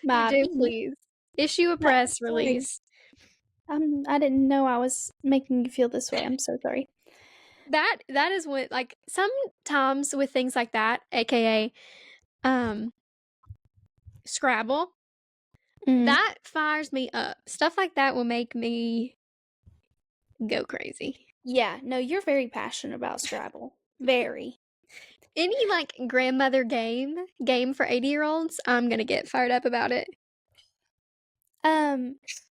My do, opinion. please. Issue a No, press sorry. release. I didn't know I was making you feel this way. I'm so sorry. That is what, like, sometimes with things like that, aka Scrabble, that fires me up. Stuff like that will make me go crazy. Yeah, no, you're very passionate about Scrabble. Very. Any like grandmother game for 80-year-olds, I'm gonna get fired up about it.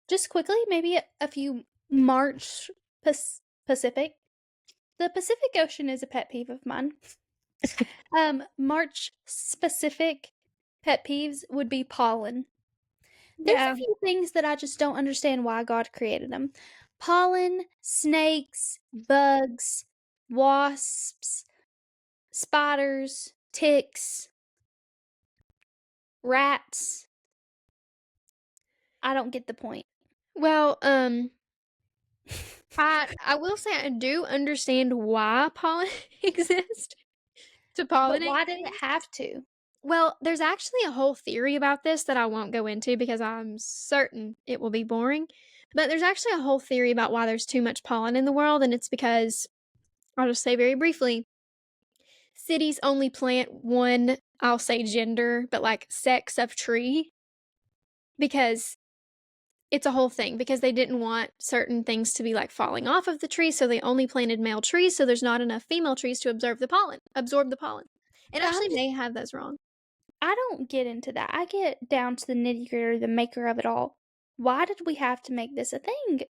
Just quickly, maybe a few March Pacific. The Pacific Ocean is a pet peeve of mine. March specific pet peeves would be pollen. There's Yeah. a few things that I just don't understand why God created them. Pollen, snakes, bugs, wasps, spiders, ticks, rats. I don't get the point. Well, I will say I do understand why pollen exists to But pollinate why did things. it have to? Well, there's actually a whole theory about this that I won't go into because I'm certain it will be boring. But there's actually a whole theory about why there's too much pollen in the world, and it's because, I'll just say very briefly, cities only plant one, I'll say gender, but like sex of tree because it's a whole thing because they didn't want certain things to be like falling off of the tree, so they only planted male trees, so there's not enough female trees to absorb the pollen. And actually may have those wrong. I don't get into that. I get down to the nitty gritty, the maker of it all. Why did we have to make this a thing?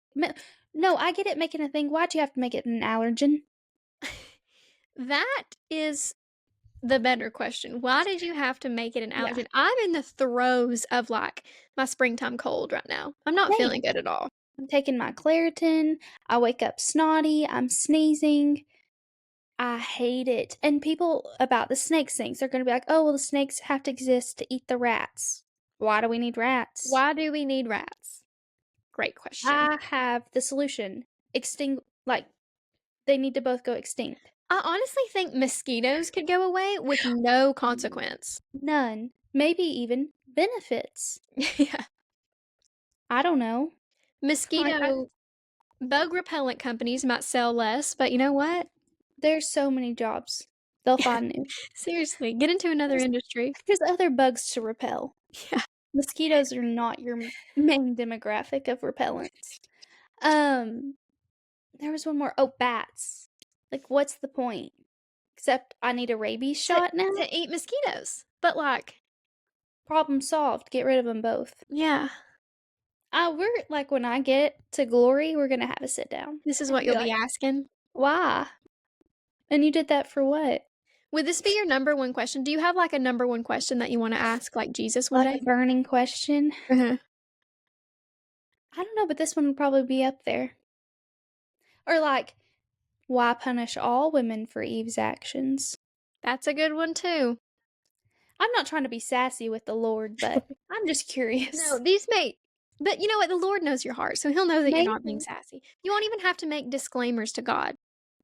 No, I get it making a thing. Why'd you have to make it an allergen? That is the better question. Why did you have to make it an Yeah. allergen? I'm in the throes of like my springtime cold right now. I'm not feeling good at all. I'm taking my Claritin. I wake up snotty. I'm sneezing. I hate it. And people about the snakes things, they're going to be like, oh, well, the snakes have to exist to eat the rats. Why do we need rats? Why do we need rats? Great question. I have the solution. Like, they need to both go extinct. I honestly think mosquitoes could go away with no consequence. None. Maybe even benefits. Yeah. I don't know. Mosquito bug repellent companies might sell less, but you know what? There's so many jobs. They'll find new. Seriously, get into another industry. There's other bugs to repel. Yeah. Mosquitoes are not your main demographic of repellents. There was one more. Oh, bats. Like, what's the point? Except I need a rabies shot now? To eat mosquitoes. But like, problem solved. Get rid of them both. yeah. We're like, when I get to glory, we're gonna have a sit down. This is what you'll be asking. Why? And you did that for what? Would this be your number one question? Do you have like a number one question that you want to ask like Jesus one Like day? a burning question? Uh-huh. I don't know, but this one would probably be up there. Or like, why punish all women for Eve's actions? That's a good one too. I'm not trying to be sassy with the Lord, but I'm just curious. No, but you know what? The Lord knows your heart, so he'll know that you're not being sassy. You won't even have to make disclaimers to God.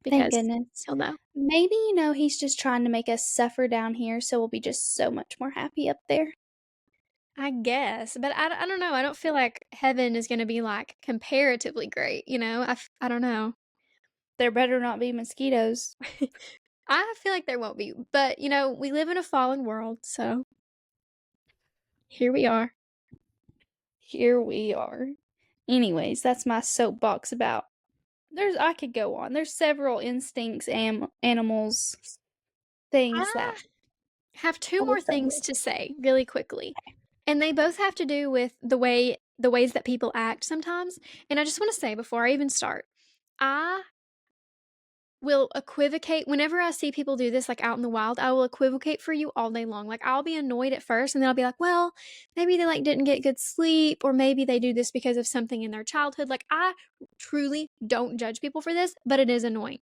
Thank because goodness. he'll know. Maybe, he's just trying to make us suffer down here, so we'll be just so much more happy up there. I guess, but I don't know. I don't feel like heaven is gonna be, like, comparatively great, you know? I don't know. There better not be mosquitoes. I feel like there won't be, but, we live in a fallen world, so here we are. Here we are. Anyways, that's my soapbox about I could go on. There's several instincts, animals, things I that have 2 I more wish I things knew. to say really quickly, and they both have to do with the ways that people act sometimes, and I just wanna say before I even start, I will equivocate whenever I see people do this, like, out in the wild, I will equivocate for you all day long. Like, I'll be annoyed at first, and then I'll be like, "Well, maybe they, like, didn't get good sleep, or maybe they do this because of something in their childhood." Like, I truly don't judge people for this, but it is annoying.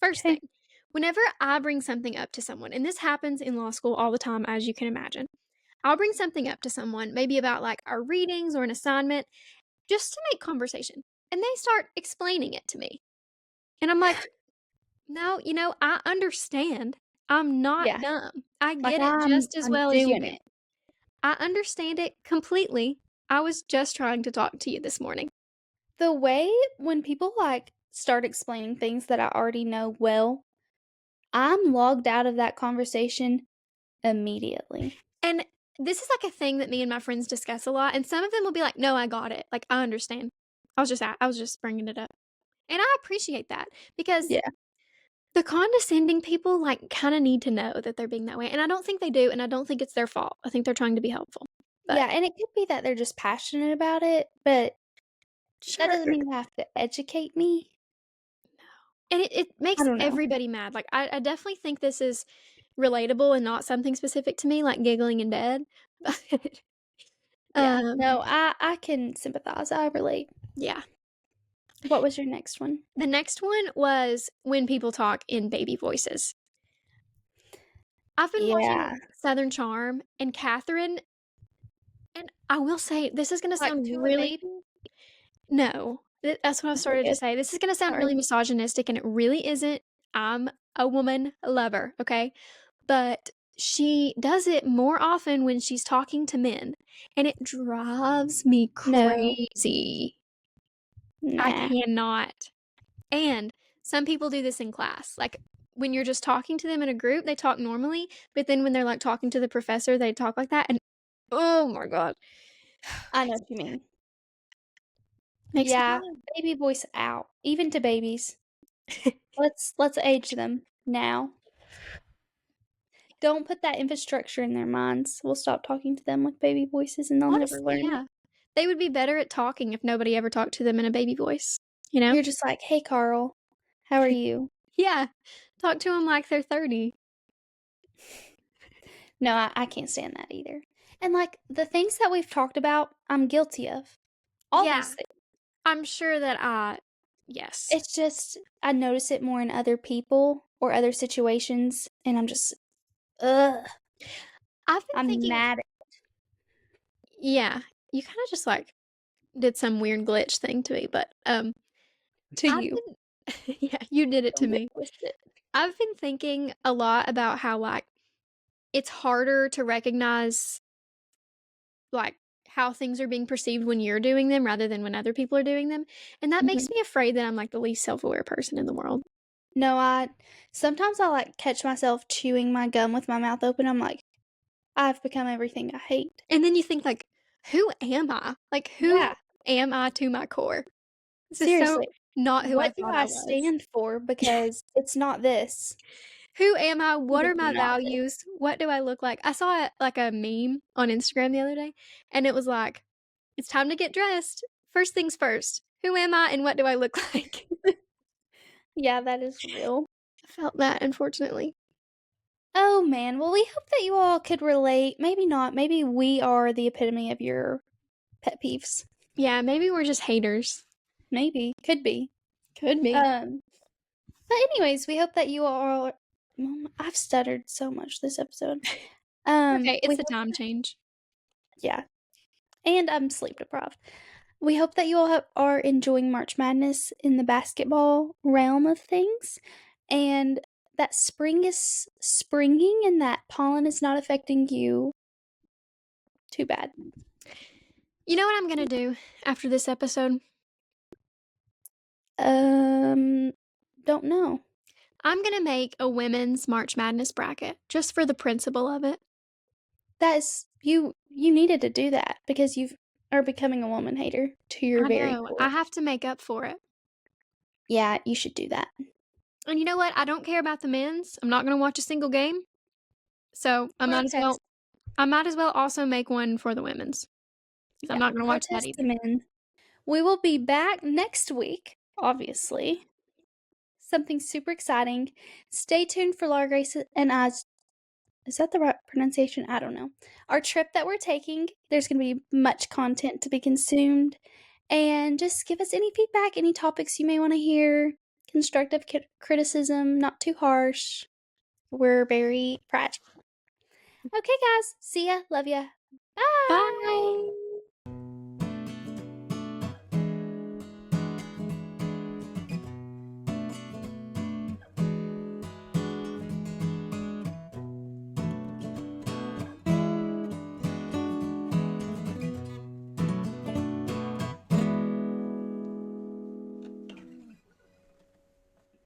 First Okay. thing, whenever I bring something up to someone, and this happens in law school all the time, as you can imagine, I'll bring something up to someone, maybe about, like, our readings or an assignment, just to make conversation, and they start explaining it to me, and I'm like, no, I understand. I'm not Yeah. dumb. I Like, get it I'm just as I'm well as you doing do. it. I understand it completely. I was just trying to talk to you this morning. The way when people, start explaining things that I already know well, I'm logged out of that conversation immediately. And this is like a thing that me and my friends discuss a lot. And some of them will be like, no, I got it. Like, I understand. I was just bringing it up. And I appreciate that because Yeah. the condescending people, like, kind of need to know that they're being that way. And I don't think they do. And I don't think it's their fault. I think they're trying to be helpful. But Yeah, and it could be that they're just passionate about it, but that sure. doesn't mean you have to educate me. And it I makes don't know. everybody mad. Like, I definitely think this is relatable and not something specific to me, like giggling in bed. But, Yeah. um, No, I can sympathize, I relate. yeah. What was your next one? The next one was when people talk in baby voices. I've been watching Yeah. Southern Charm, and Catherine, and I will say, this is gonna Like, sound to a really baby? no, that's what I Okay, started to good. say. This is gonna sound Sorry. really misogynistic, and it really isn't. I'm a woman lover, okay? But she does it more often when she's talking to men, and it drives me No. crazy. I Nah. cannot. And some people do this in class. Like, when you're just talking to them in a group, they talk normally, but then when they're, like, talking to the professor, they talk like that, and oh my god. I know what you mean. Makes me Yeah, mad. baby voice out, even to babies. Let's age them now. Don't put that infrastructure in their minds. We'll stop talking to them with baby voices and they'll never Honestly, learn it. yeah. They would be better at talking if nobody ever talked to them in a baby voice, you know? You're just like, "Hey, Carl, how are you?" Yeah. Talk to them like they're 30. No, I can't stand that either. And, the things that we've talked about, I'm guilty of. All Yeah. these things. I'm sure that yes. It's just I notice it more in other people or other situations, and I'm just, ugh, I've been I'm thinking mad yeah, you kinda just, like, did some weird glitch thing to me, but, to I've you. been yeah, you did it to Don't get me. twisted. I've been thinking a lot about how, like, it's harder to recognize, like, how things are being perceived when you're doing them rather than when other people are doing them, and that Mhm. makes me afraid that I'm, like, the least self-aware person in the world. No, I sometimes I, catch myself chewing my gum with my mouth open, I'm like, "I've become everything I hate." And then you think, like, "Who am I? Like, who Yeah, am I to my core? This is so seriously. not who I What do thought I I was. stand for? Because it's not this. Who am I? It What is are my not this. values? What do I look like?" I saw like a meme on Instagram the other day, and it was like, "It's time to get dressed. First things first. Who am I and what do I look like?" Yeah, that is real. I felt that, unfortunately. Oh, man. Well, we hope that you all could relate. Maybe not. Maybe we are the epitome of your pet peeves. Yeah, maybe we're just haters. Maybe. Could be. Could be. Um, but anyways, we hope that you all I've stuttered so much this episode. Okay, We it's the hope time change. yeah. And I'm sleep deprived. We hope that you all are enjoying March Madness in the basketball realm of things, and that spring is springing and that pollen is not affecting you too bad. You know what I'm going to do after this episode? Don't know. I'm going to make a women's March Madness bracket just for the principle of it. That is you needed to do that because you are becoming a woman hater to your I very know. core. I have to make up for it. Yeah, you should do that. And you know what? I don't care about the men's. I'm not going to watch a single game. So I might as well also make one for the women's. Yeah, I'm not going to watch that protest either. the men. We will be back next week, obviously. Something super exciting. Stay tuned for Laura Grace and I's. Is that the right pronunciation? I don't know. Our trip that we're taking, there's going to be much content to be consumed. And just give us any feedback, any topics you may want to hear, constructive criticism, not too harsh. We're very fragile. Okay, guys. See ya. Love ya. Bye. Bye.